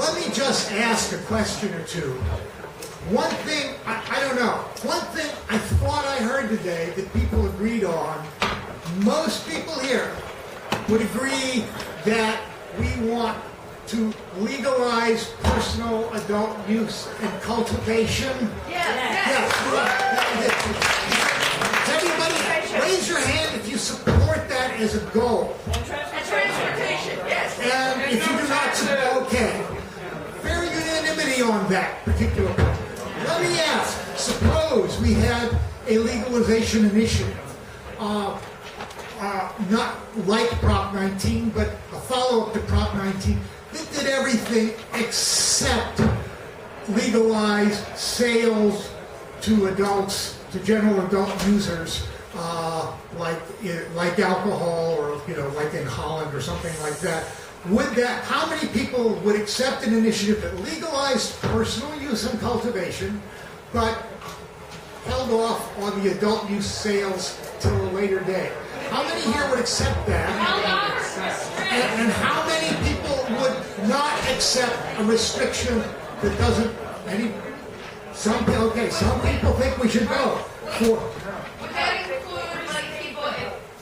let me just ask a question or two. One thing, I don't know, one thing I thought I heard today that people agreed on, most people here would agree that we want to legalize personal adult use and cultivation. Yes. Everybody, raise your hand if you support that as a goal. And transportation, yes. And if you do not support, okay. Fair unanimity on that particular point. Let me ask, suppose we had a legalization initiative, not like Prop 19, but a follow-up to Prop 19, that did everything except legalize sales to adults, to general adult users, like alcohol, or like in Holland or something like that. Would that? How many people would accept an initiative that legalized personal use and cultivation, but held off on the adult use sales till a later day? How many here would accept that? And how many people would not accept a restriction that doesn't? Some people think we should go for. Would that include like people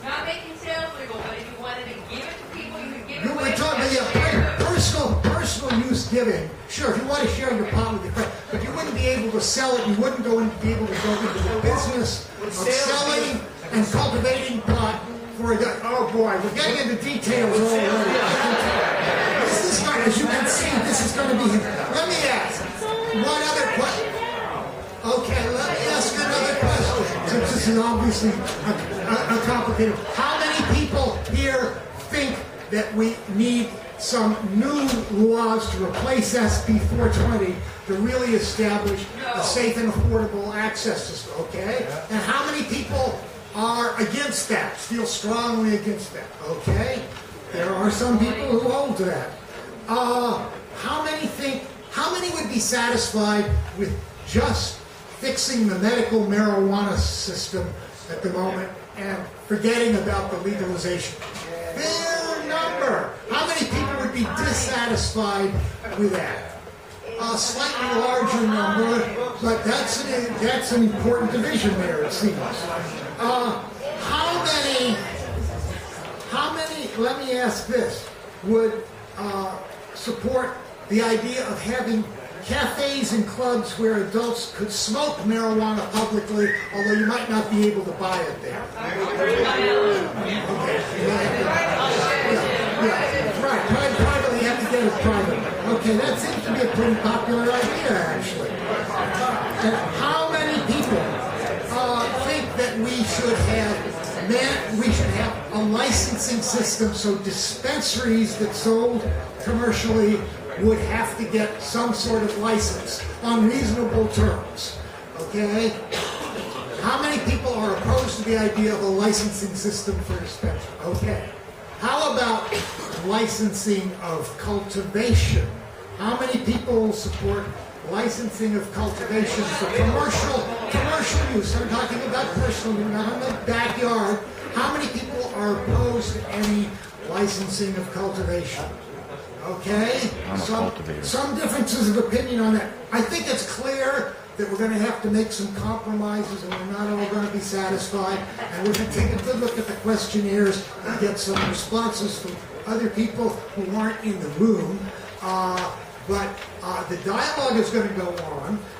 not making sales legal, but if you wanted to give it to people, you could give it away? We're talking about personal use giving. Sure, if you want to share your pot with your friend, but you wouldn't be able to sell it. You wouldn't be able to go into the business of selling and cultivating pot for a guy. Oh boy, we're getting into details already. This is going, as you can see, this is going to be. Let me ask one other question. Okay, let me ask another question. Since this is obviously a complicated. How many people here think that we need some new laws to replace SB 420 to really establish a safe and affordable access system? Okay, and how many people are against that? Feel strongly against that? Okay, there are some people who hold to that. How many would be satisfied with just fixing the medical marijuana system at the moment and forgetting about the legalization? Fair number. How many people would be dissatisfied with that? A slightly larger number, but that's an important division there, it seems. How many, let me ask this, would support the idea of having cafes and clubs where adults could smoke marijuana publicly, although you might not be able to buy it there? Right. Privately, you have to get it privately. Okay, that seems to be a pretty popular idea, actually. And how many people think that we should have a licensing system so dispensaries that sold commercially would have to get some sort of license on reasonable terms? Okay? How many people are opposed to the idea of a licensing system for dispensary? Okay. How about licensing of cultivation? How many people support licensing of cultivation for commercial use? I'm talking about personal use, not in the backyard. How many people are opposed to any licensing of cultivation? Okay, some differences of opinion on that. I think it's clear that we're going to have to make some compromises, and we're not all going to be satisfied. And we're going to take a good look at the questionnaires and get some responses from other people who aren't in the room. But the dialogue is going to go on.